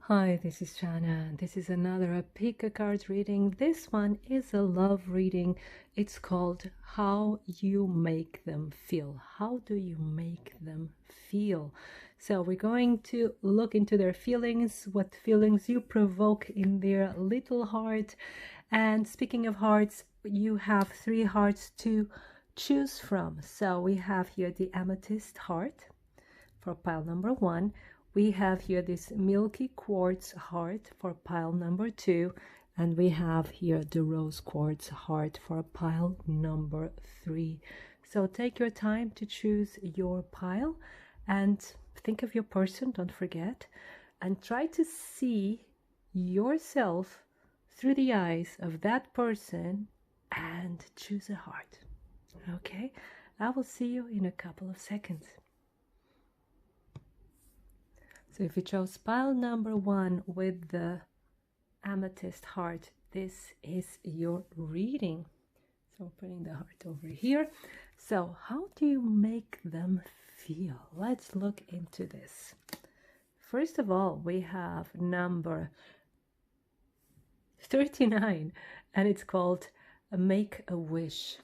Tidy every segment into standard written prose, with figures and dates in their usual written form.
Hi, this is Shannah. This is another pick a card reading. This one is a love reading. It's called How You Make Them Feel. How do you make them feel? So we're going to look into their feelings, what feelings you provoke in their little heart. And speaking of hearts, you have 3 hearts to choose from. So we have here the amethyst heart for pile number 1. We have here this milky quartz heart for pile number 2, and we have here the rose quartz heart for pile number 3. So take your time to choose your pile and think of your person, don't forget, and try to see yourself through the eyes of that person and choose a heart. Okay, I will see you in a couple of seconds. So if you chose pile number 1 with the amethyst heart, this is your reading. So putting the heart over here. So how do you make them feel? Let's look into this. First of all, we have number 39, and it's called Make a Wish.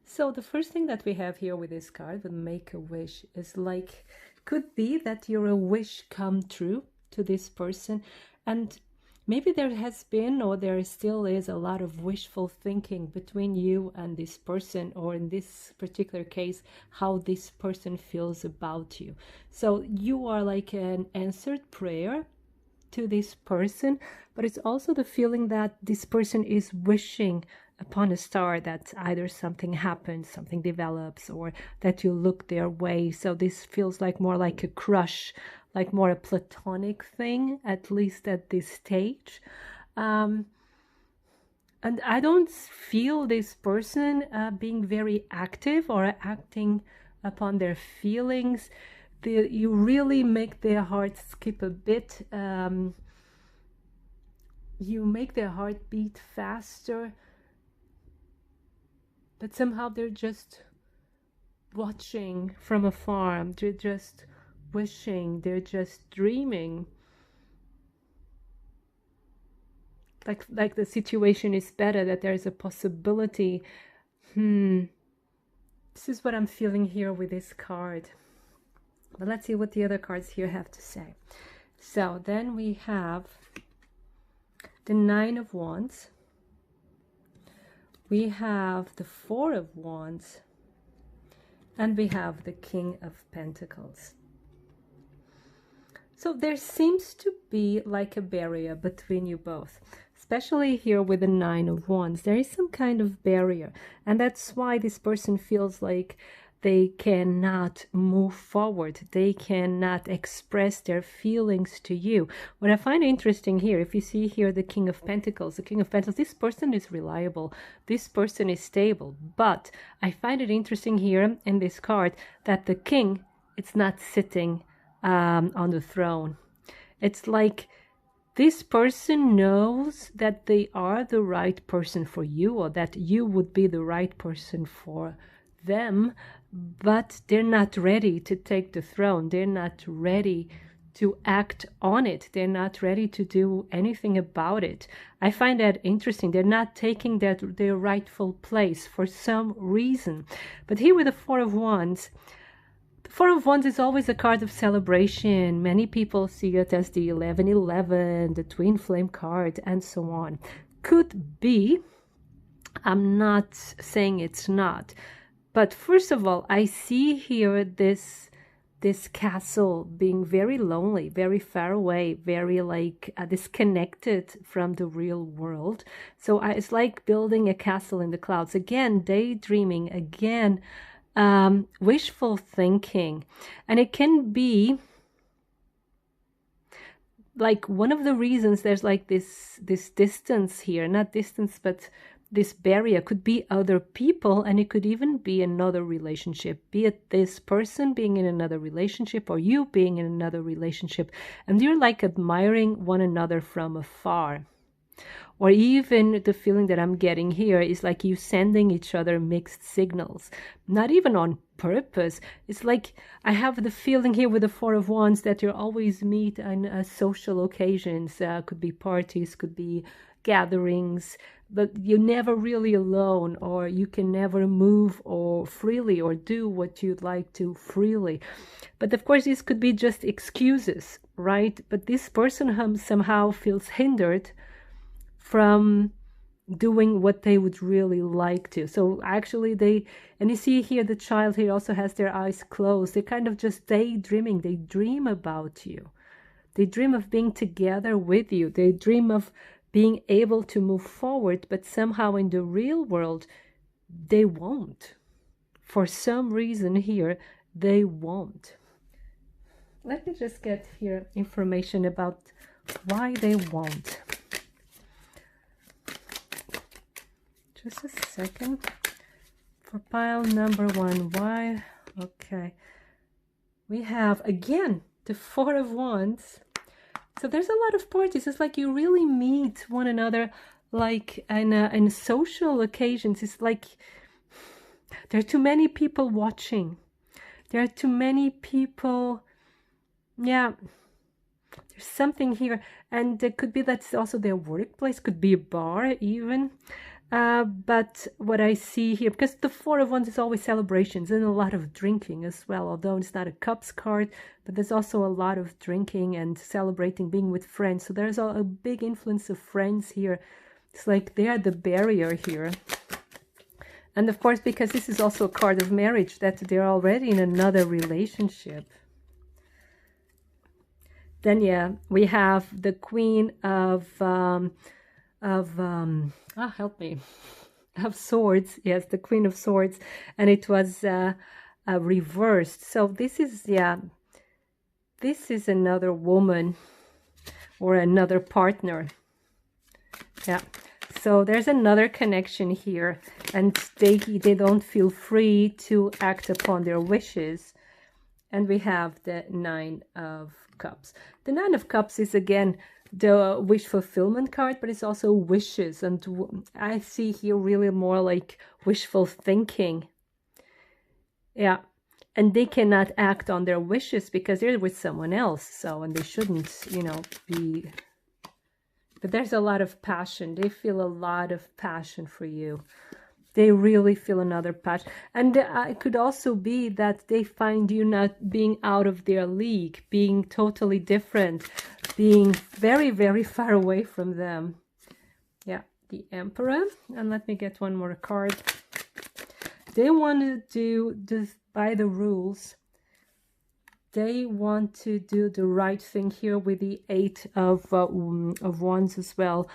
So the first thing that we have here with this card, with Make a Wish, is like, could be that your wish come true to this person, and maybe there has been, or there still is, a lot of wishful thinking between you and this person, or in this particular case, how this person feels about you. So you are like an answered prayer to this person, but it's also the feeling that this person is wishing upon a star that either something happens, something develops, or that you look their way. So this feels like more like a crush, like more a platonic thing, at least at this stage. And I don't feel this person being very active or acting upon their feelings. You really make their heart skip a bit. You make their heart beat faster. But somehow they're just watching from afar. They're just wishing. They're just dreaming. Like the situation is better, that there's a possibility. This is what I'm feeling here with this card. But let's see what the other cards here have to say. So then we have the 9 of Wands. We have the 4 of Wands, and we have the King of Pentacles. So there seems to be like a barrier between you both, especially here with the 9 of Wands. There is some kind of barrier, and that's why this person feels like they cannot move forward. They cannot express their feelings to you. What I find interesting here, if you see here the King of Pentacles, this person is reliable. This person is stable. But I find it interesting here in this card that the King, it's not sitting on the throne. It's like this person knows that they are the right person for you, or that you would be the right person for them, but they're not ready to take the throne. They're not ready to act on it. They're not ready to do anything about it. I find that interesting. They're not taking their rightful place for some reason. But here with the 4 of Wands, the 4 of Wands is always a card of celebration. Many people see it as the 1111, the twin flame card, and so on. Could be. I'm not saying it's not. But first of all, I see here this castle being very lonely, very far away, very like disconnected from the real world. So it's like building a castle in the clouds. Again, daydreaming, again, wishful thinking. And it can be like one of the reasons there's like this distance here, not distance, but this barrier could be other people, and it could even be another relationship, be it this person being in another relationship or you being in another relationship, and you're like admiring one another from afar. Or even the feeling that I'm getting here is like you sending each other mixed signals, not even on purpose. It's like I have the feeling here with the Four of Wands that you always meet on social occasions. Could be parties, could be gatherings, but you're never really alone, or you can never move or freely or do what you'd like to freely. But of course, this could be just excuses, right? But this person somehow feels hindered from doing what they would really like to. So actually and you see here the child here also has their eyes closed. They're kind of just daydreaming. They dream about you. They dream of being together with you. They dream of being able to move forward, but somehow in the real world, they won't. For some reason here, they won't. Let me just get here information about why they won't. Just a second. For pile number 1, why? Okay. We have, again, the Four of Wands. So there's a lot of parties. It's like you really meet one another like in social occasions. It's like there are too many people watching. There are too many people. Yeah, there's something here. And it could be that's also their workplace. Could be a bar even. But what I see here, because the Four of Wands is always celebrations and a lot of drinking as well, although it's not a cups card, but there's also a lot of drinking and celebrating, being with friends. So there's a big influence of friends here. It's like they are the barrier here. And of course, because this is also a card of marriage, that they're already in another relationship. Then, yeah, we have the Queen of help me, of Swords. Yes, the Queen of Swords, and it was reversed. So this is, yeah, this is another woman or another partner. Yeah, so there's another connection here, and they don't feel free to act upon their wishes. And we have the Nine of Cups. The Nine of Cups is again the wish fulfillment card, but it's also wishes, and I see here really more like wishful thinking. Yeah, and they cannot act on their wishes because they're with someone else, so, and they shouldn't, you know, be, but there's a lot of passion. They feel a lot of passion for you. They really feel another passion. And it could also be that they find you not being out of their league, being totally different, being very, very far away from them. Yeah, the Emperor. And let me get one more card. They want to do this by the rules. They want to do the right thing here with the Eight of Wands as well.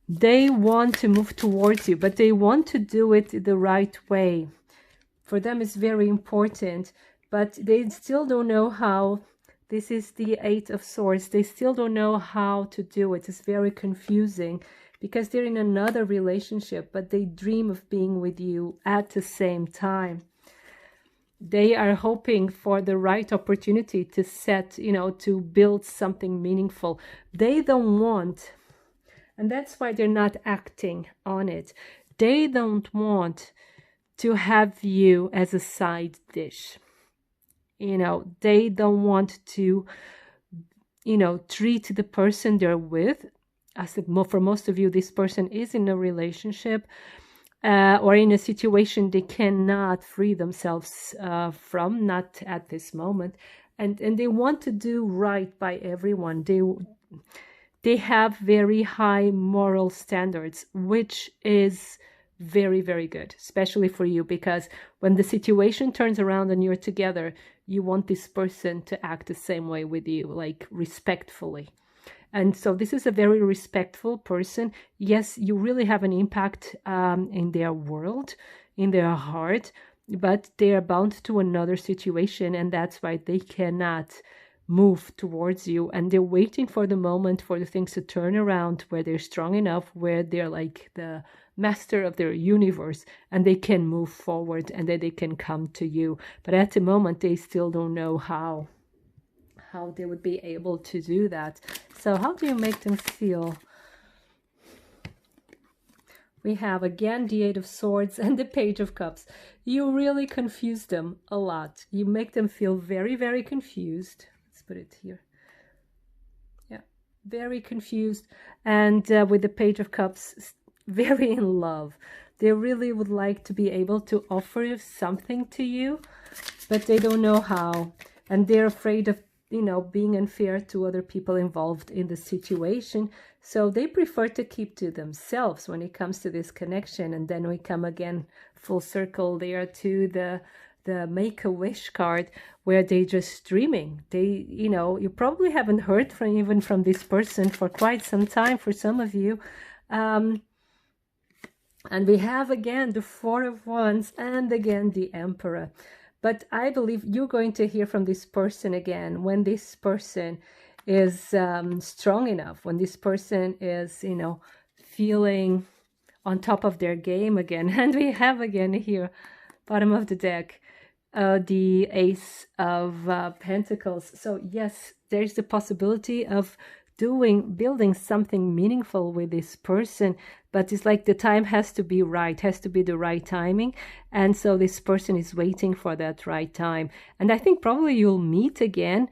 They want to move towards you, but they want to do it the right way. For them, it's very important, but they still don't know how. This is the Eight of Swords. They still don't know how to do it. It's very confusing because they're in another relationship, but they dream of being with you at the same time. They are hoping for the right opportunity to set, you know, to build something meaningful. They don't want, and that's why they're not acting on it. They don't want to have you as a side dish. You know, they don't want to, you know, treat the person they're with. I think for most of you, this person is in a relationship or in a situation they cannot free themselves from, not at this moment. And they want to do right by everyone. They have very high moral standards, which is very, very good, especially for you, because when the situation turns around and you're together, you want this person to act the same way with you, like respectfully. And so this is a very respectful person. Yes, you really have an impact in their world, in their heart, but they are bound to another situation, and that's why they cannot move towards you, and they're waiting for the moment for the things to turn around where they're strong enough, where they're like the master of their universe, and they can move forward and then they can come to you. But at the moment they still don't know how they would be able to do that. So how do you make them feel? We have again the Eight of Swords and the Page of Cups. You really confuse them a lot. You make them feel very, very confused. Let's put it here. Yeah, very confused. And with the Page of Cups, very in love. They really would like to be able to offer something to you, but they don't know how. And they're afraid of, you know, being unfair to other people involved in the situation. So they prefer to keep to themselves when it comes to this connection. And then we come again full circle there to the Make-A-Wish card, where they just dreaming. They, you know, you probably haven't heard from even from this person for quite some time for some of you. And we have again the Four of Wands and again the Emperor. But I believe you're going to hear from this person again when this person is strong enough, when this person is, you know, feeling on top of their game again. And we have again here, bottom of the deck, the Ace of Pentacles. So yes, there's the possibility of building something meaningful with this person, but it's like the time has to be right, has to be the right timing. And so this person is waiting for that right time. And I think probably you'll meet again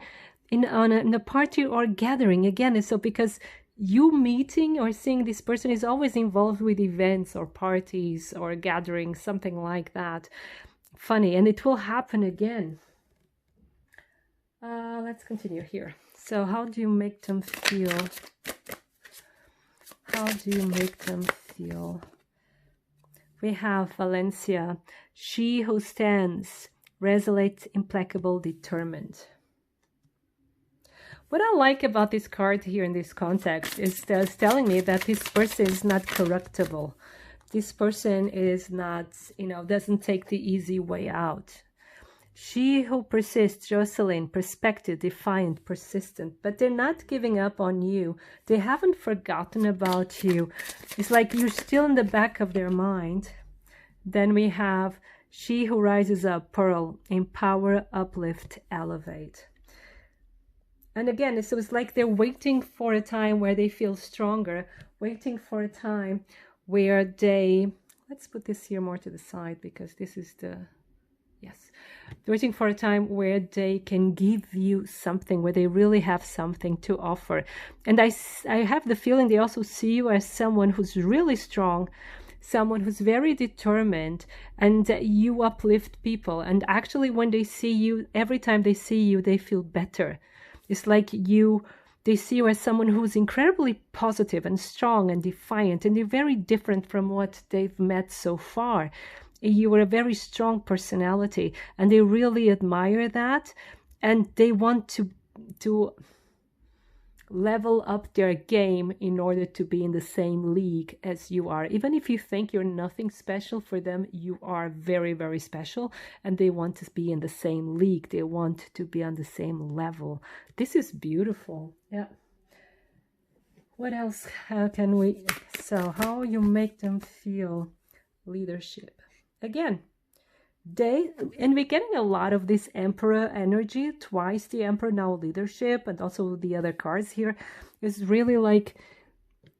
in a party or gathering again. And so because you meeting or seeing this person is always involved with events or parties or gatherings, something like that. Funny, and it will happen again. Let's continue here. So how do you make them feel? How do you make them feel? We have Valencia, she who stands, resolute, implacable, determined. What I like about this card here in this context is telling me that this person is not corruptible. This person is not, you know, doesn't take the easy way out. She who persists, Jocelyn, perspective, defiant, persistent, but they're not giving up on you. They haven't forgotten about you. It's like you're still in the back of their mind. Then we have she who rises up, Pearl, empower, uplift, elevate. And again, so it's like they're waiting for a time where they feel stronger, waiting for a time where they, let's put this here more to the side because this is the, yes, waiting for a time where they can give you something, where they really have something to offer. And I have the feeling they also see you as someone who's really strong, someone who's very determined, and you uplift people. And actually when they see you, every time they see you, they feel better. It's like they see you as someone who's incredibly positive and strong and defiant, and they're very different from what they've met so far. You are a very strong personality, and they really admire that, and they want to level up their game in order to be in the same league as you are. Even if you think you're nothing special, for them you are very, very special, and they want to be in the same league. They want to be on the same level. This is beautiful. Yeah. What else? How can we, so how you make them feel? Leadership. Again, and we're getting a lot of this Emperor energy, twice the Emperor, now leadership, and also the other cards here is really like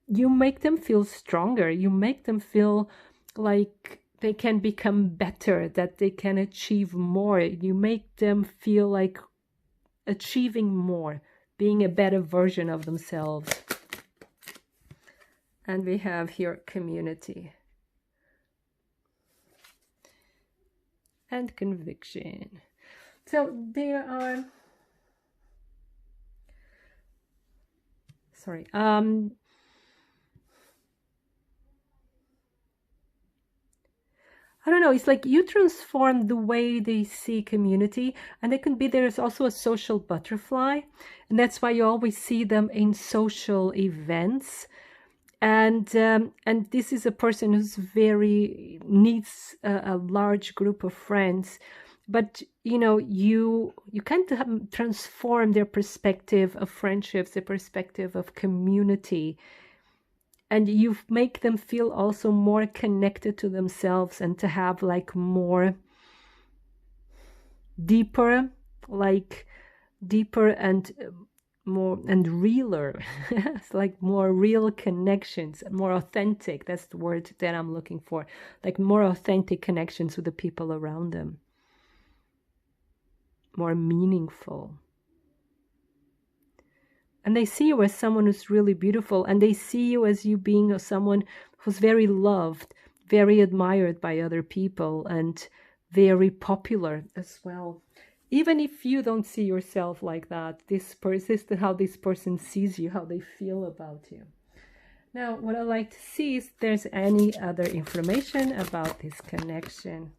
you make them feel stronger. You make them feel like they can become better, that they can achieve more. You make them feel like achieving more, being a better version of themselves. And we have here community. And conviction. So there are, sorry, I don't know, it's like you transform the way they see community, and it can be there's also a social butterfly, and that's why you always see them in social events. And this is a person who's very needs a large group of friends, but you know you kind of transform their perspective of friendships, their perspective of community, and you make them feel also more connected to themselves and to have like more deeper and more and realer. It's like more real connections, more authentic. That's the word that I'm looking for. Like more authentic connections with the people around them. More meaningful. And they see you as someone who's really beautiful, and they see you as you being someone who's very loved, very admired by other people, and very popular as well. Even if you don't see yourself like that, this is how this person sees you, how they feel about you. Now, what I like to see is if there's any other information about this connection.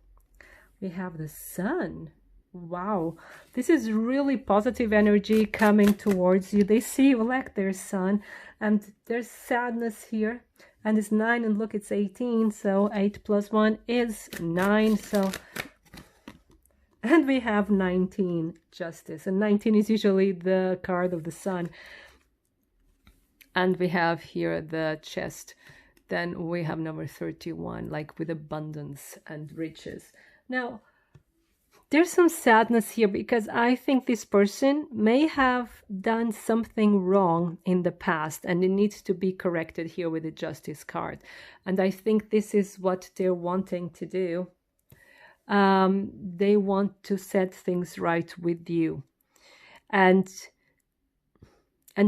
We have the sun. Wow, this is really positive energy coming towards you. They see you like their sun, and there's sadness here. And it's 9, and look, it's 18, so 8 plus 1 is 9. So, and we have 19, justice, and 19 is usually the card of the sun. And we have here the chest. Then we have number 31, like with abundance and riches. Now, there's some sadness here because I think this person may have done something wrong in the past, and it needs to be corrected here with the Justice card. And I think this is what they're wanting to do. They want to set things right with you. And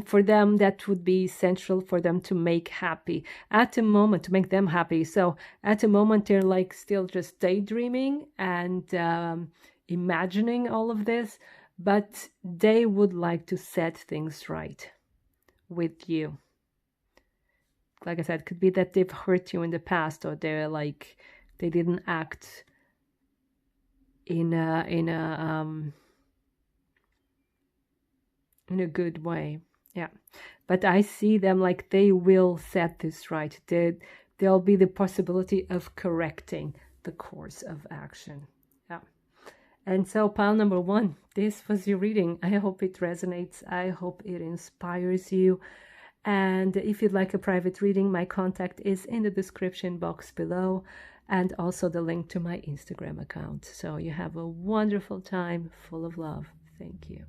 for them, that would be essential for them to make happy at the moment, to make them happy. So at the moment, they're like still just daydreaming and imagining all of this, but they would like to set things right with you. Like I said, it could be that they've hurt you in the past, or they're like, they didn't act in a good way. Yeah, but I see them like they will set this right. There'll be the possibility of correcting the course of action. Yeah. And so pile number 1, this was your reading. I hope it resonates. I hope it inspires you. And if you'd like a private reading, my contact is in the description box below, and also the link to my Instagram account. So you have a wonderful time full of love. Thank you.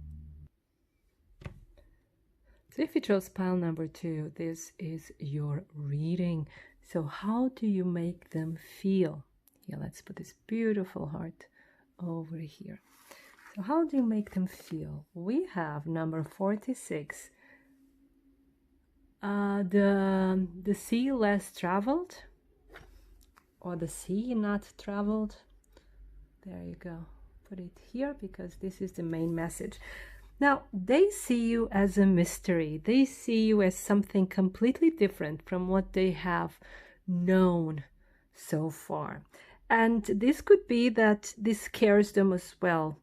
So if you chose pile number 2, this is your reading. So how do you make them feel? Here, let's put this beautiful heart over here. So how do you make them feel? We have number 46. The sea less traveled, or the sea not traveled. There you go. Put it here because this is the main message. Now, they see you as a mystery. They see you as something completely different from what they have known so far. And this could be that this scares them as well,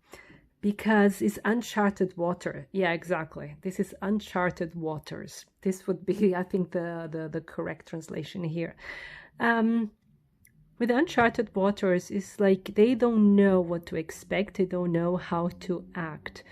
because it's uncharted water. Yeah, exactly. This is uncharted waters. This would be, I think, the correct translation here. With uncharted waters, it's like they don't know what to expect. They don't know how to act.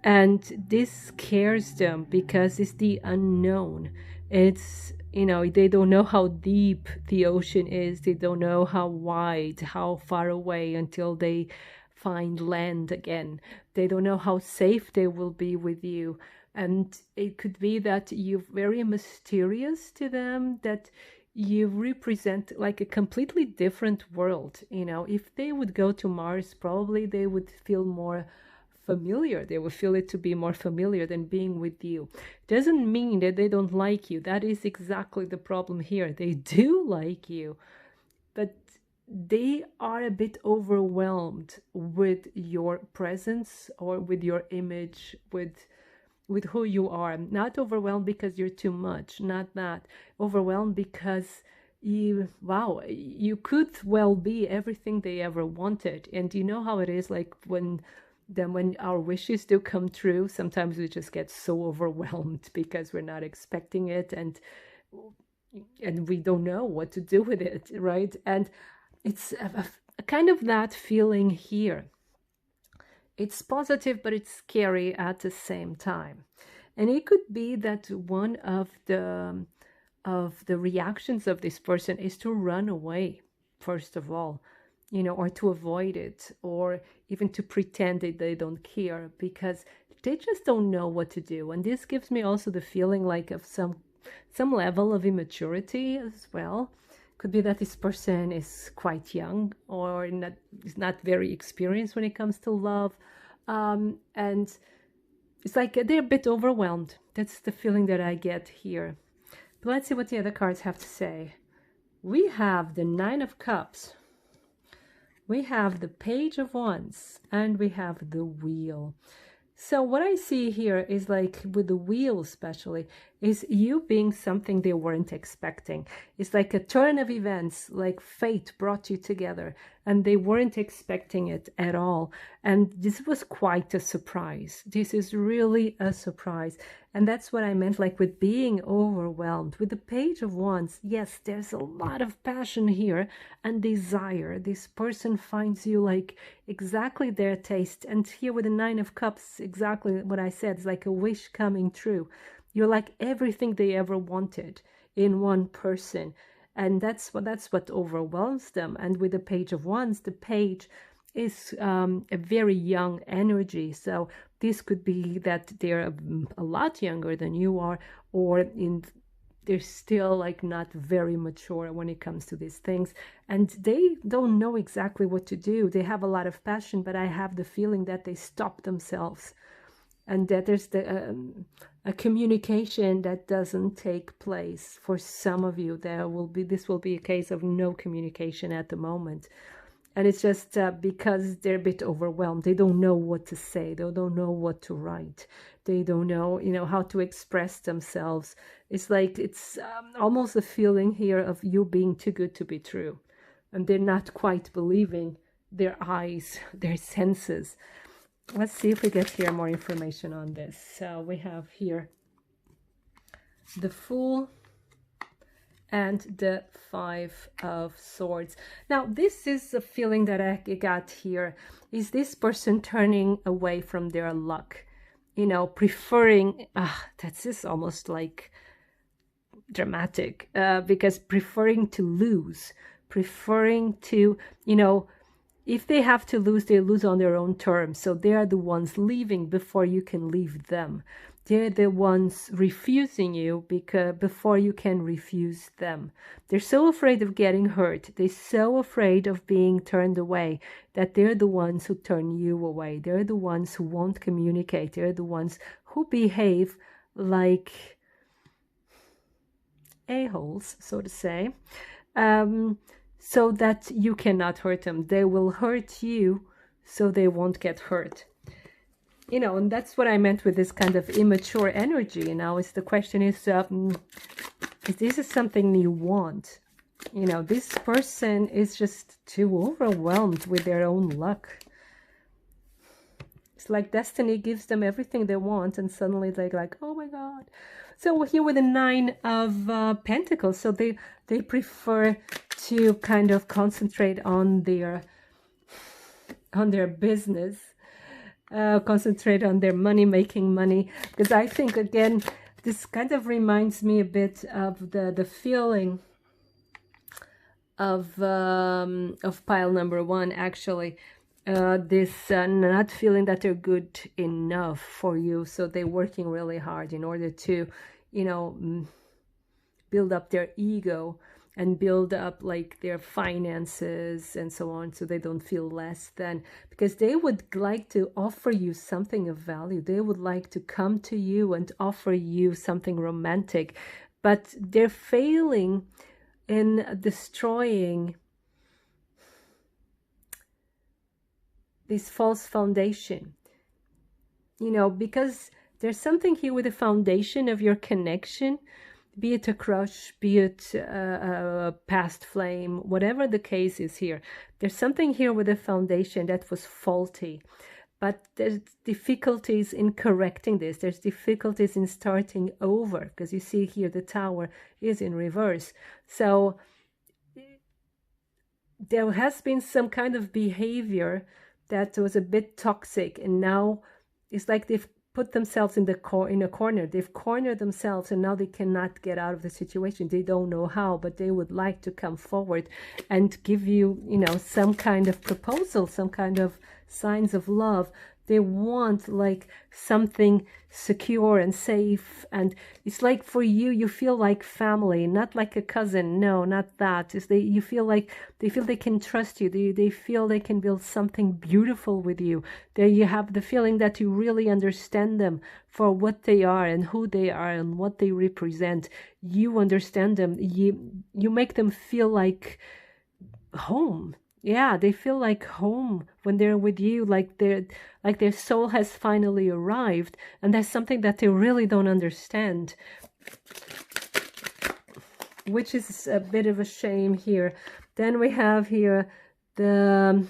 And this scares them because it's the unknown. It's, they don't know how deep the ocean is. They don't know how wide, how far away until they find land again. They don't know how safe they will be with you. And it could be that you're very mysterious to them, that you represent like a completely different world. If they would go to Mars, probably they would feel more familiar. They will feel it to be more familiar than being with you. Doesn't mean that they don't like you. That is exactly the problem here. They do like you, but they are a bit overwhelmed with your presence or with your image, with who you are. Not overwhelmed because you're too much, not that. Overwhelmed because you could well be everything they ever wanted. And you know how it is, like when our wishes do come true, sometimes we just get so overwhelmed because we're not expecting it, and we don't know what to do with it, right? And it's a kind of that feeling here. It's positive, but it's scary at the same time. And it could be that one of the reactions of this person is to run away, first of all, or to avoid it, or even to pretend that they don't care, because they just don't know what to do. And this gives me also the feeling like of some level of immaturity as well. Could be that this person is quite young or is not very experienced when it comes to love. And it's like they're a bit overwhelmed. That's the feeling that I get here. But let's see what the other cards have to say. We have the Nine of Cups. We have the Page of Wands, and we have the Wheel. So what I see here is like with the Wheel especially, is you being something they weren't expecting. It's like a turn of events, like fate brought you together and they weren't expecting it at all. And this was quite a surprise. This is really a surprise. And that's what I meant, like with being overwhelmed. With the Page of Wands, yes, there's a lot of passion here and desire. This person finds you like exactly their taste. And here with the Nine of Cups, exactly what I said, it's like a wish coming true. You're like everything they ever wanted in one person. And that's what overwhelms them. And with the Page of Wands, the page is a very young energy. So this could be that they're a lot younger than you are, or they're still like not very mature when it comes to these things, and they don't know exactly what to do. They have a lot of passion, but I have the feeling that they stop themselves, and that there's a communication that doesn't take place. For some of you, this will be a case of no communication at the moment. And it's just because they're a bit overwhelmed. They don't know what to say. They don't know what to write. They don't know, how to express themselves. It's like it's almost a feeling here of you being too good to be true. And they're not quite believing their eyes, their senses. Let's see if we get here more information on this. So we have here the Fool and the Five of Swords. Now, this is a feeling that I got here. Is this person turning away from their luck? Preferring, that's just almost like dramatic, because preferring to lose, preferring to, if they have to lose, they lose on their own terms. So they are the ones leaving before you can leave them. They're the ones refusing you before you can refuse them. They're so afraid of getting hurt. They're so afraid of being turned away that they're the ones who turn you away. They're the ones who won't communicate. They're the ones who behave like a-holes, so to say, so that you cannot hurt them. They will hurt you so they won't get hurt. And that's what I meant with this kind of immature energy. Is the question is this is something you want? This person is just too overwhelmed with their own luck. It's like destiny gives them everything they want, and suddenly they're like, oh my God. So we're here with the Nine of Pentacles. So they prefer to kind of concentrate on their business. Concentrate on their money, making money, because I think, again, this kind of reminds me a bit of the feeling of pile number one, actually. This not feeling that they're good enough for you, so they're working really hard in order to, build up their ego and build up like their finances and so on, so they don't feel less than, because they would like to offer you something of value. They would like to come to you and offer you something romantic, but they're failing in destroying this false foundation, because there's something here with the foundation of your connection, be it a crush, be it a past flame, whatever the case is here. There's something here with the foundation that was faulty, but there's difficulties in correcting this. There's difficulties in starting over, because you see here the Tower is in reverse. So there has been some kind of behavior that was a bit toxic, and now it's like they've put themselves in a corner. They've cornered themselves, and now they cannot get out of the situation. They don't know how, but they would like to come forward and give you, you know, some kind of proposal, some kind of signs of love. They want like something secure and safe, and it's like for you, you feel like family, not like a cousin. No, not that. It's you feel like they feel they can trust you. They feel they can build something beautiful with you. There you have the feeling that you really understand them for what they are and who they are and what they represent. You understand them. You make them feel like home. Yeah, they feel like home when they're with you, like their soul has finally arrived, and that's something that they really don't understand, which is a bit of a shame here. Then we have here the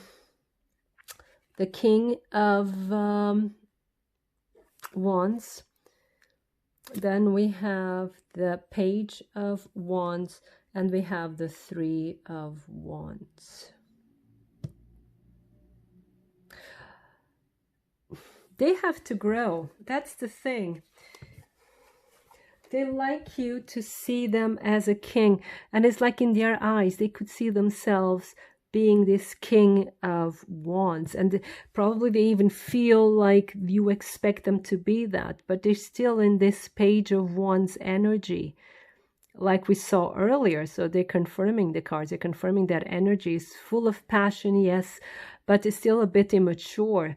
King of Wands. Then we have the Page of Wands, and we have the Three of Wands. They have to grow. That's the thing. They like you to see them as a king. And it's like in their eyes, they could see themselves being this King of Wands. And probably they even feel like you expect them to be that. But they're still in this Page of Wands energy, like we saw earlier. So they're confirming the cards. They're confirming that energy is full of passion, yes, but it's still a bit immature.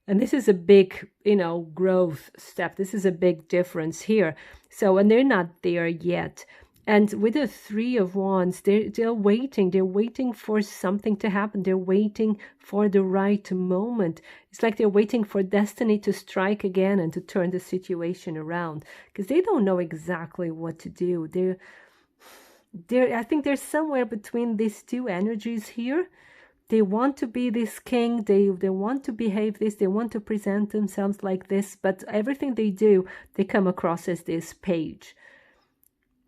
And this is a big, you know, growth step. This is a big difference here. So, and they're not there yet. And with the Three of Wands, they're waiting. They're waiting for something to happen. They're waiting for the right moment. It's like they're waiting for destiny to strike again and to turn the situation around, because they don't know exactly what to do. I think they're somewhere between these two energies here. They want to be this king, they want to behave this, they want to present themselves like this, but everything they do, they come across as this page.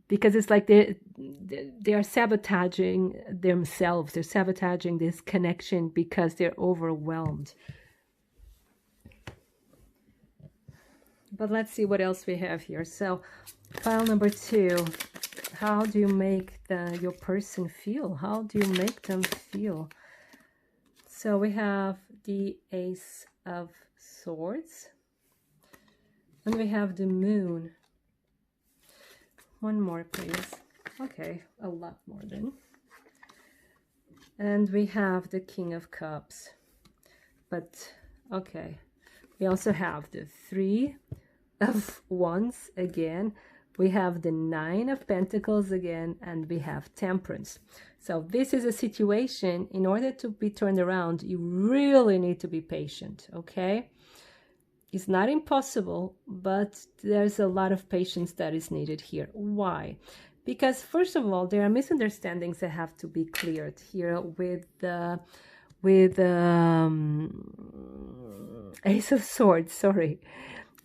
Because it's like they are sabotaging themselves, they're sabotaging this connection because they're overwhelmed. But let's see what else we have here. So, pile number 2, how do you make your person feel? How do you make them feel? So we have the Ace of Swords, and we have the Moon. One more, please. Okay, a lot more then. And we have the King of Cups. But, okay, we also have the Three of Wands again. We have the Nine of Pentacles again, and we have Temperance. So this is a situation, in order to be turned around, you really need to be patient, okay? It's not impossible, but there's a lot of patience that is needed here. Why? Because first of all, there are misunderstandings that have to be cleared here with Ace of Swords, sorry.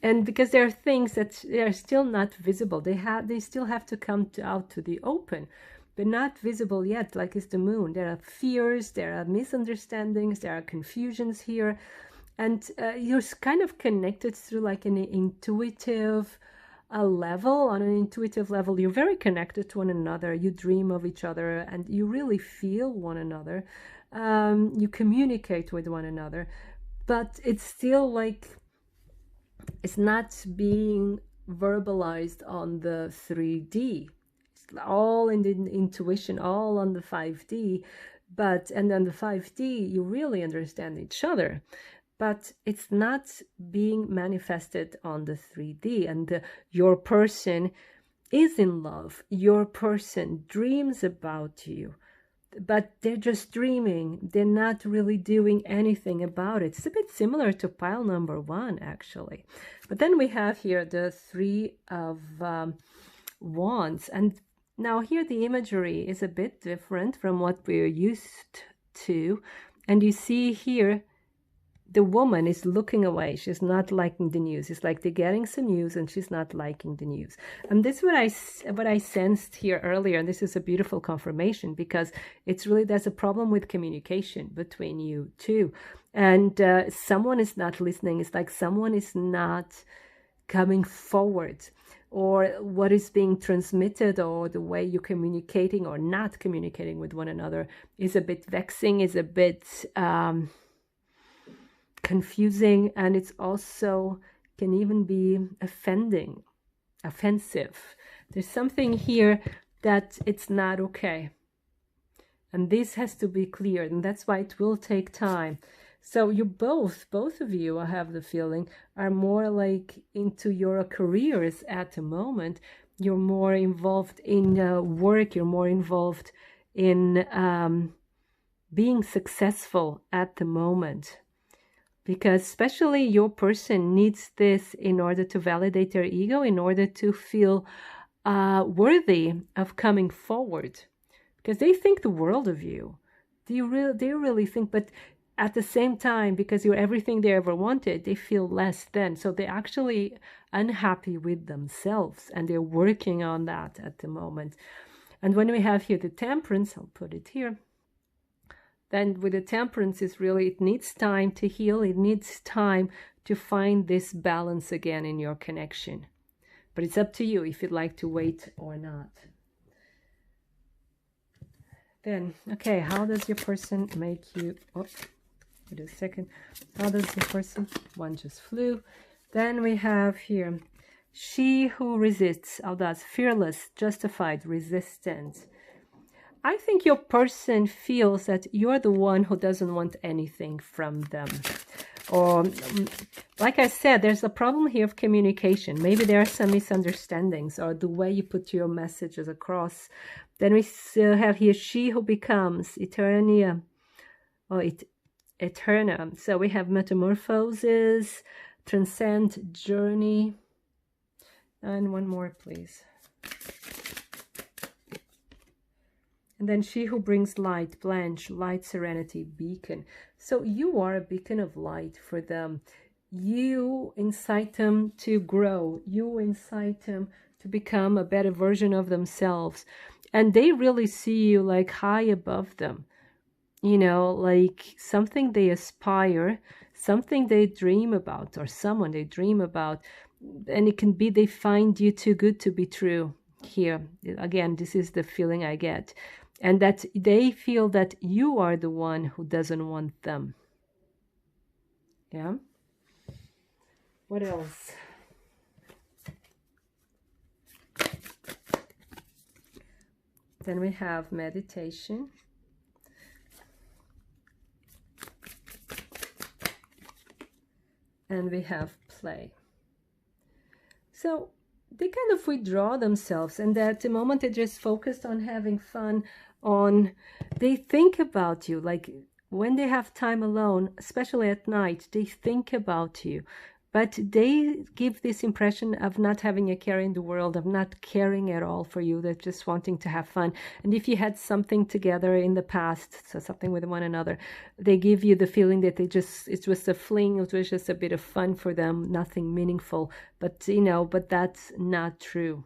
And because there are things that they are still not visible, they still have to come out to the open, but not visible yet, like is the Moon. There are fears, there are misunderstandings, there are confusions here, and you're kind of connected through like an intuitive level. On an intuitive level, you're very connected to one another. You dream of each other, and you really feel one another. You communicate with one another, but it's still like it's not being verbalized on the 3D. It's all in the intuition, all on the 5D. And on the 5D, you really understand each other. But it's not being manifested on the 3D. And your person is in love. Your person dreams about you. But they're just dreaming. They're not really doing anything about it. It's a bit similar to pile number 1, actually. But then we have here the Three of Wands. And now here the imagery is a bit different from what we're used to. And you see here the woman is looking away. She's not liking the news. It's like they're getting some news and she's not liking the news. And this is what I sensed here earlier. And this is a beautiful confirmation, because it's really, there's a problem with communication between you two. And someone is not listening. It's like someone is not coming forward, or what is being transmitted, or the way you're communicating or not communicating with one another is a bit vexing, is a bit confusing, and it's also can even be offensive. There's something here that it's not okay, and this has to be cleared, and that's why it will take time. So you both of you, I have the feeling, are more like into your careers at the moment. You're more involved in work. You're more involved in being successful at the moment. Because especially your person needs this in order to validate their ego, in order to feel worthy of coming forward. Because they think the world of you. They really think, but at the same time, because you're everything they ever wanted, they feel less than. So they're actually unhappy with themselves, and they're working on that at the moment. And when we have here the temperance, I'll put it here. Then with the temperance is really, it needs time to heal. It needs time to find this balance again in your connection. But it's up to you if you'd like to wait or not. Then, okay, how does your person make you... Oh, wait a second. How does the person... One just flew. Then we have here, she who resists, audace, fearless, justified, resistant. I think your person feels that you're the one who doesn't want anything from them. Or, like I said, there's a problem here of communication. Maybe there are some misunderstandings, or the way you put your messages across. Then we still have here, she who becomes eternia, or eterna. So we have metamorphosis, transcend, journey. And one more, please. And then she who brings light, blanche, light, serenity, beacon. So you are a beacon of light for them. You incite them to grow. You incite them to become a better version of themselves. And they really see you like high above them. You know, like something they aspire, something they dream about, or someone they dream about. And it can be they find you too good to be true. Here, again, this is the feeling I get. And that they feel that you are the one who doesn't want them. Yeah? What else? Then we have meditation. And we have play. So they kind of withdraw themselves, and at the moment they're just focused on having fun, they think about you. Like when they have time alone, especially at night, they think about you. But they give this impression of not having a care in the world, of not caring at all for you. They're just wanting to have fun. And if you had something together in the past, so something with one another, they give you the feeling that it was a fling, it was just a bit of fun for them, nothing meaningful. But, but that's not true.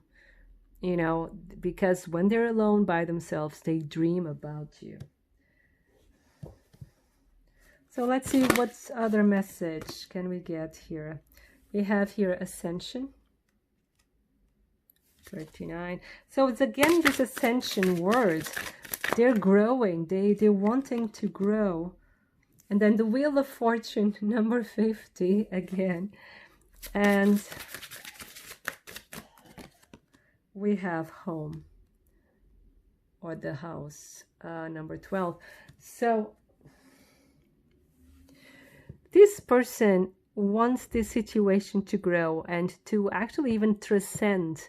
Because when they're alone by themselves, they dream about you. So let's see what other message can we get here. We have here ascension. 39. So it's again this ascension word. They're growing. They're wanting to grow. And then the Wheel of Fortune, number 50 again. And we have home, or the house, number 12. So this person wants this situation to grow and to actually even transcend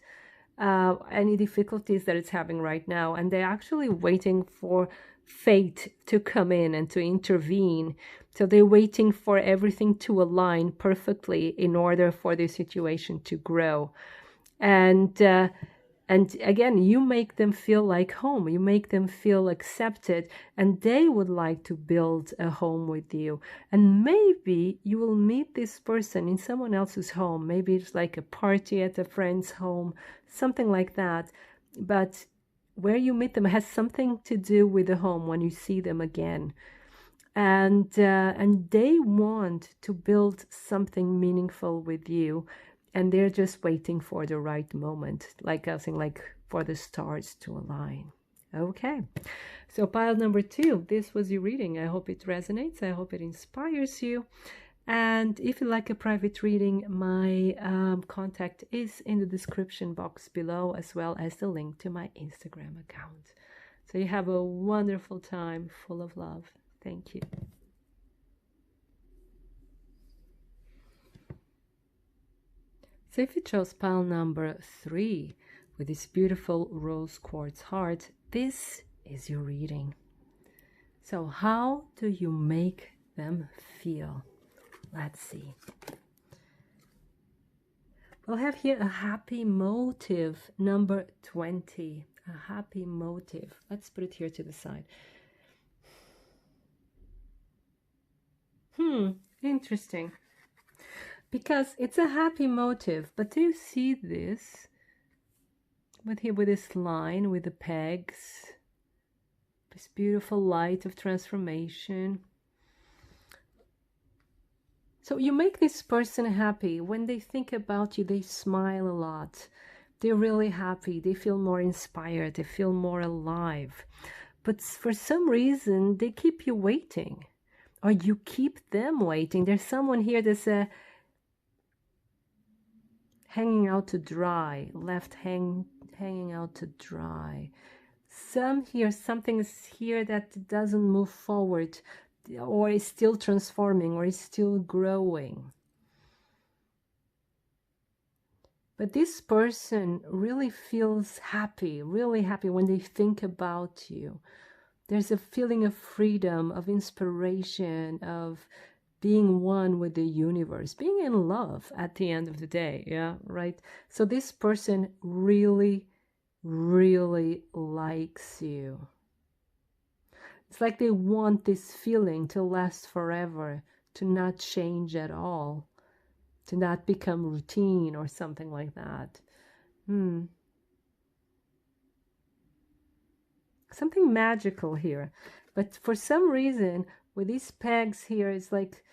any difficulties that it's having right now. And they're actually waiting for fate to come in and to intervene. So they're waiting for everything to align perfectly in order for this situation to grow. And And again, you make them feel like home, you make them feel accepted, and they would like to build a home with you. And maybe you will meet this person in someone else's home. Maybe it's like a party at a friend's home, something like that. But where you meet them has something to do with the home when you see them again. And they want to build something meaningful with you, and they're just waiting for the right moment, like I was saying, like for the stars to align. Okay, so pile number 2, this was your reading. I hope it resonates. I hope it inspires you. And if you like a private reading, my contact is in the description box below, as well as the link to my Instagram account. So you have a wonderful time full of love. Thank you. So if you chose pile number 3 with this beautiful rose quartz heart, this is your reading. So how do you make them feel? Let's see. We'll have here a happy motive, number 20. A happy motive. Let's put it here to the side. Interesting. Because it's a happy motive, but do you see this? With this line with the pegs, this beautiful light of transformation. So you make this person happy. When they think about you, they smile a lot. They're really happy. They feel more inspired. They feel more alive. But for some reason, they keep you waiting. Or you keep them waiting. There's someone here that's hanging out to dry, left hanging out to dry. Something is here that doesn't move forward, or is still transforming, or is still growing. But this person really feels happy, really happy when they think about you. There's a feeling of freedom, of inspiration, of being one with the universe, being in love at the end of the day, yeah, right? So this person really, really likes you. It's like they want this feeling to last forever, to not change at all, to not become routine or something like that. Something magical here. But for some reason, with these pegs here, it's like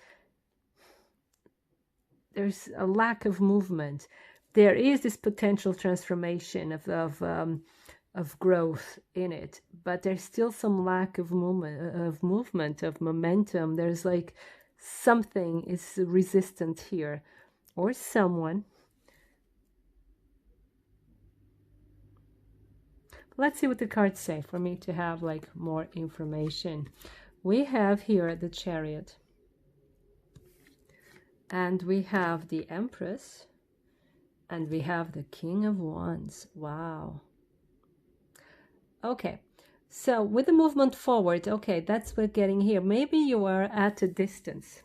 there's a lack of movement. There is this potential transformation of growth in it, but there's still some lack of movement, of momentum. There's like something is resistant here, or someone. Let's see what the cards say for me to have like more information. We have here the Chariot, and we have the Empress, and we have the King of Wands. Wow. Okay, so with the movement forward, okay, that's what we're getting here. Maybe you are at a distance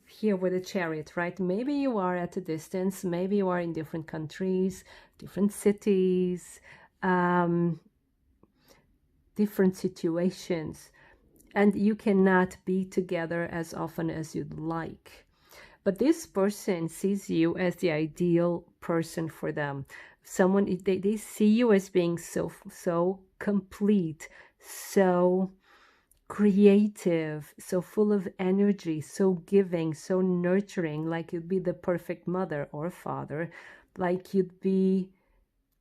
here with the Chariot, right? Maybe you are at a distance. Maybe you are in different countries, different cities, different situations, and you cannot be together as often as you'd like. But this person sees you as the ideal person for them. Someone, they see you as being so complete, so creative, so full of energy, so giving, so nurturing, like you'd be the perfect mother or father, like you'd be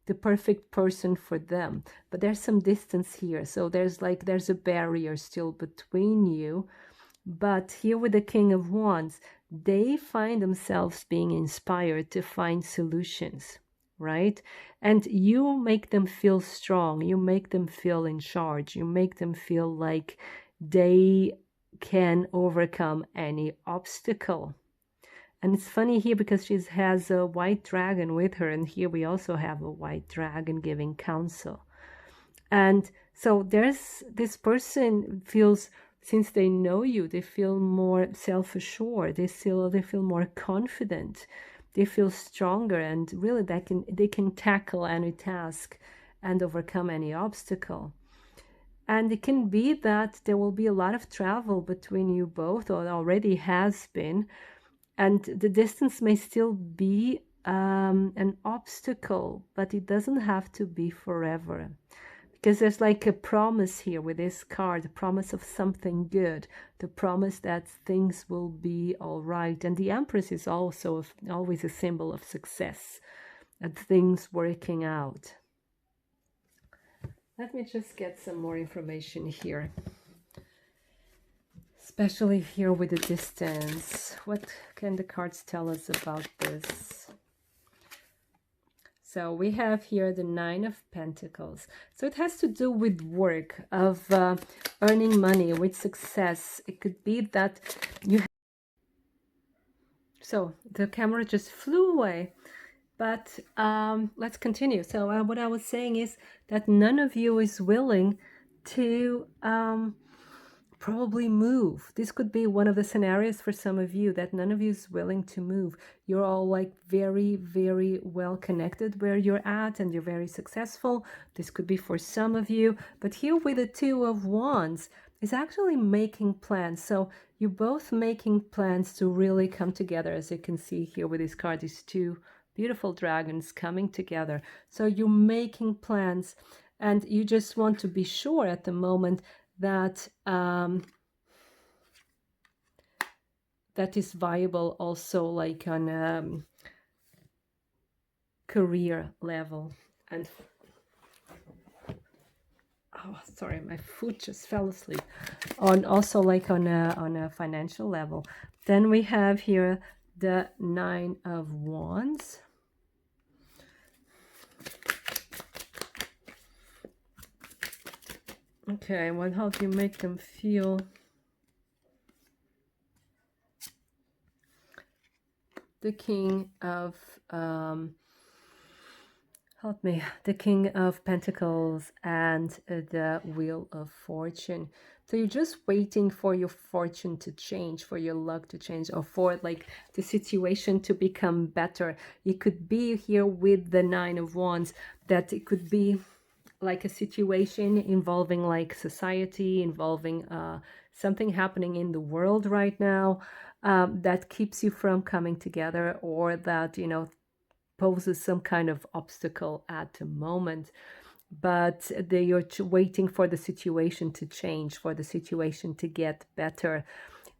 the perfect person for them. But there's some distance here, so there's a barrier still between you. But here with the King of Wands, they find themselves being inspired to find solutions, right? And you make them feel strong. You make them feel in charge. You make them feel like they can overcome any obstacle. And it's funny here because she has a white dragon with her, and here we also have a white dragon giving counsel. And so there's this person feels, since they know you, they feel more self-assured. They feel more confident. they feel stronger, and really they can tackle any task and overcome any obstacle. And it can be that there will be a lot of travel between you both, or already has been, and the distance may still be an obstacle, but it doesn't have to be forever. Because there's like a promise here with this card, the promise of something good, the promise that things will be all right. And the Empress is also always a symbol of success and things working out. Let me just get some more information here. Especially here with the distance. What can the cards tell us about this? So we have here the Nine of Pentacles. So it has to do with work, of earning money, with success. It could be that you have... So the camera just flew away. But let's continue. So what I was saying is that none of you is willing to probably move. This could be one of the scenarios for some of you, that none of you is willing to move. You're all like very, very well connected where you're at, and you're very successful. This could be for some of you. But here with the Two of Wands is actually making plans. So you're both making plans to really come together, as you can see here with this card, these two beautiful dragons coming together. So you're making plans, and you just want to be sure at the moment that that is viable also, like on career level. And oh, sorry, my foot just fell asleep. On also like on a financial level. Then we have here the Nine of Wands. Okay, well, how do you make them feel? The King of help me, the King of Pentacles and the Wheel of Fortune. So you're just waiting for your fortune to change, for your luck to change, or for like the situation to become better. It could be here with the Nine of Wands that it could be like a situation involving like society, involving something happening in the world right now that keeps you from coming together, or that, you know, poses some kind of obstacle at the moment. But you're waiting for the situation to change, for the situation to get better.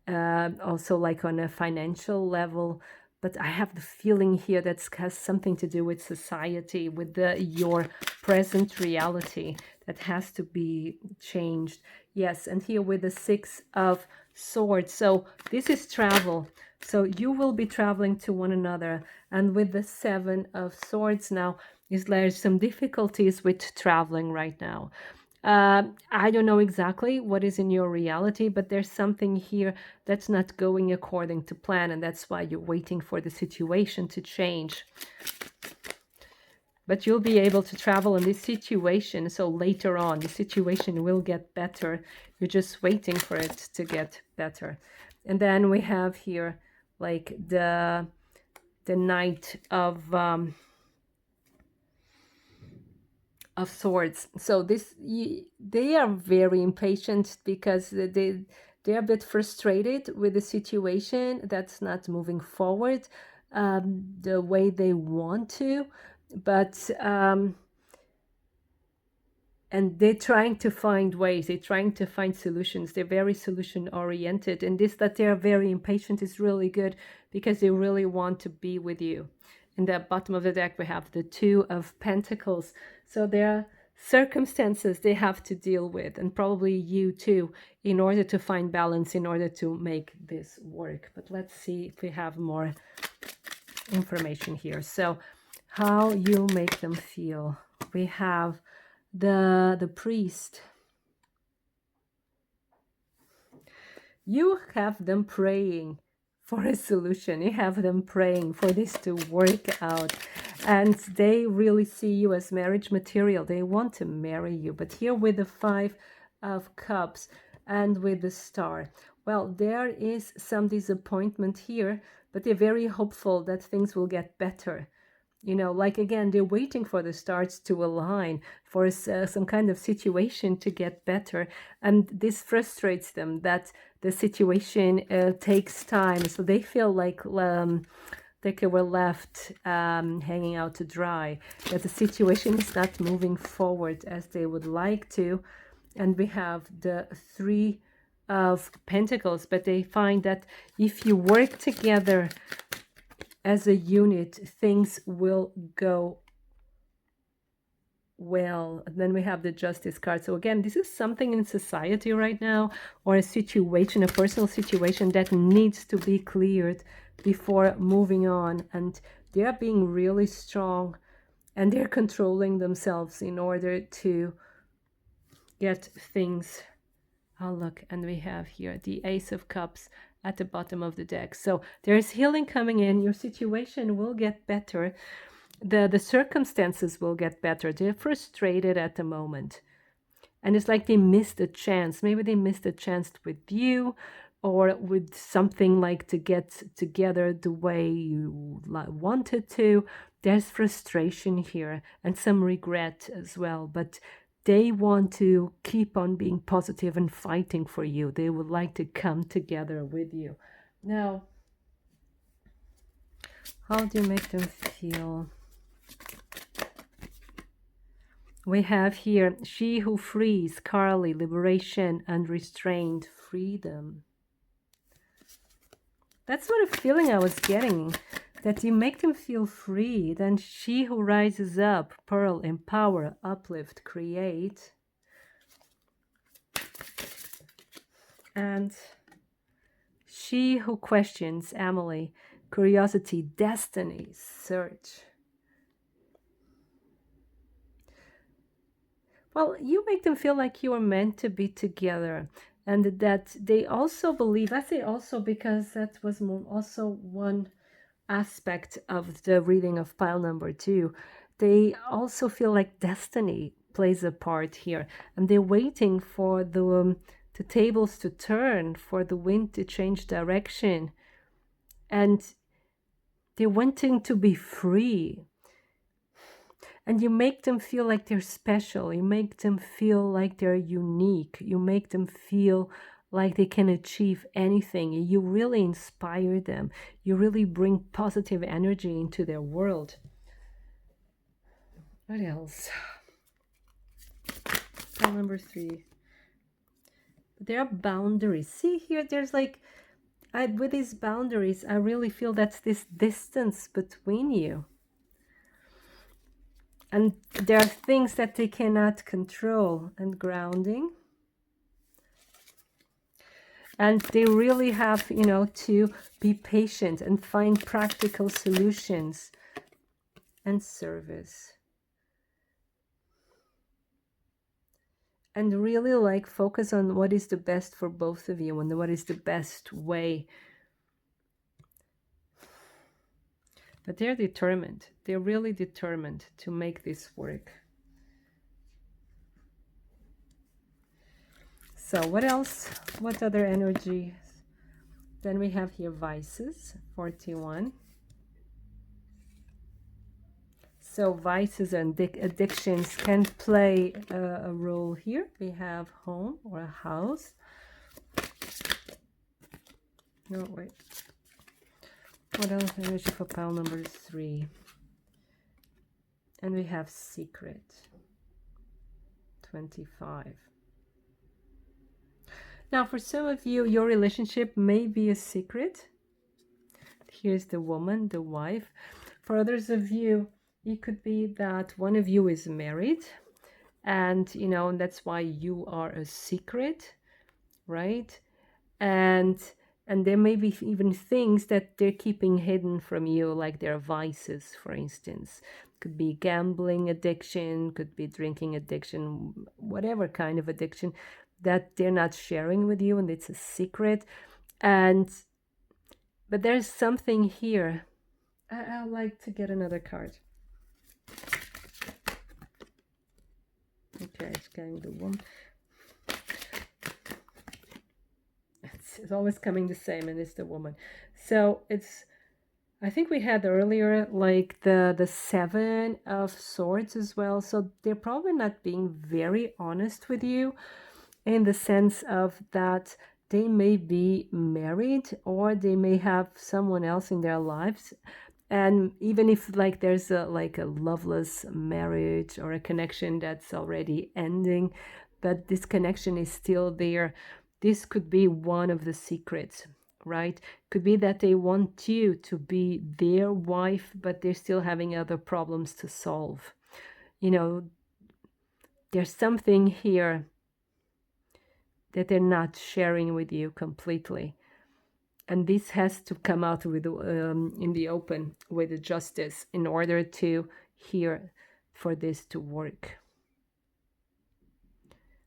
Also like on a financial level. But I have the feeling here that has something to do with society, with your present reality that has to be changed. Yes, and here with the Six of Swords. So this is travel. So you will be traveling to one another. And with the Seven of Swords now, there's some difficulties with traveling right now. I don't know exactly what is in your reality, but there's something here that's not going according to plan, and that's why you're waiting for the situation to change. But you'll be able to travel in this situation, so later on the situation will get better. You're just waiting for it to get better. And then we have here like the Knight of Swords. So they are very impatient because they're a bit frustrated with the situation that's not moving forward the way they want to, but and they're trying to find ways, they're trying to find solutions. They're very solution oriented, and this that they're very impatient is really good because they really want to be with you. In the bottom of the deck we have the Two of Pentacles. So there are circumstances they have to deal with, and probably you too, in order to find balance, in order to make this work. But let's see if we have more information here. So how you make them feel. We have the Priest. You have them praying for a solution. You have them praying for this to work out, and they really see you as marriage material. They want to marry you. But here with the Five of Cups and with the Star, well, there is some disappointment here, but they're very hopeful that things will get better. You know, like again, they're waiting for the stars to align, for some kind of situation to get better. And this frustrates them that the situation takes time. So they feel like they were left hanging out to dry, that the situation is not moving forward as they would like to. And we have the Three of Pentacles, but they find that if you work together as a unit, things will go well. And then we have the Justice card. So again, this is something in society right now, or a situation, a personal situation that needs to be cleared before moving on. And they are being really strong, and they're controlling themselves in order to get things. Oh, look, and we have here the Ace of Cups at the bottom of the deck. So there's healing coming in. Your situation will get better. The circumstances will get better. They're frustrated at the moment. And it's like they missed a chance. Maybe they missed a chance with you, or with something like to get together the way you wanted to. There's frustration here and some regret as well. But they want to keep on being positive and fighting for you. They would like to come together with you. Now, how do you make them feel? We have here, she who frees, Carly, liberation, unrestrained freedom. That's what a feeling I was getting, that you make them feel free. Then she who rises up, Pearl, empower, uplift, create. And she who questions, Emily, curiosity, destiny, search. Well, you make them feel like you are meant to be together, and that they also believe, I say also because that was also one aspect of the reading of pile number 2. They also feel like destiny plays a part here, and they're waiting for the tables to turn, for the wind to change direction, and they're wanting to be free. And you make them feel like they're special. You make them feel like they're unique. You make them feel like they can achieve anything. You really inspire them. You really bring positive energy into their world. What else? Pile number 3. There are boundaries. See here, there's like, with these boundaries, I really feel that's this distance between you. And there are things that they cannot control, and grounding. And they really have, you know, to be patient and find practical solutions, and service. And really like focus on what is the best for both of you and what is the best way. But they're determined. They're really determined to make this work. So what else? What other energy? Then we have here vices, 41. So vices and addictions can play a role here. We have home or a house. No, wait. What else energy for pile number 3? And we have secret, 25. Now, for some of you, your relationship may be a secret. Here's the woman, the wife. For others of you, it could be that one of you is married, and you know, that's why you are a secret, right? And there may be even things that they're keeping hidden from you, like their vices, for instance. Could be gambling addiction, could be drinking addiction, whatever kind of addiction that they're not sharing with you, and it's a secret. But there's something here. I'd like to get another card. Okay, it's getting the one. It's always coming the same, and it's the woman. So it's I think we had earlier like the Seven of Swords as well. So they're probably not being very honest with you in the sense of that they may be married or they may have someone else in their lives. And even if like there's a like a loveless marriage or a connection that's already ending, but this connection is still there, this could be one of the secrets, right? Could be that they want you to be their wife, but they're still having other problems to solve. You know, there's something here that they're not sharing with you completely. And this has to come out with in the open with justice in order to hear for this to work.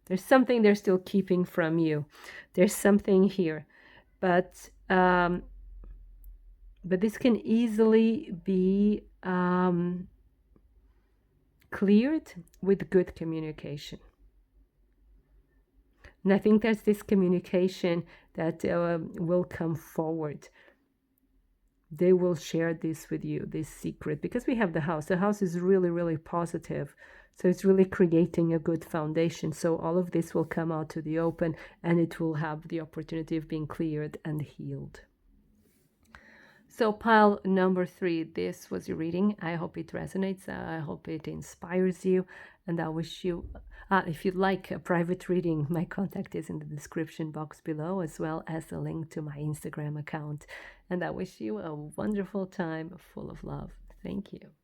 There's something they're still keeping from you. There's something here, but this can easily be cleared with good communication. And I think there's this communication that will come forward. They will share this with you, this secret, because we have the house. The house is really, really positive. So it's really creating a good foundation. So all of this will come out to the open and it will have the opportunity of being cleared and healed. So pile number 3, this was your reading. I hope it resonates. I hope it inspires you. And I wish you, if you'd like a private reading, my contact is in the description box below, as well as a link to my Instagram account. And I wish you a wonderful time full of love. Thank you.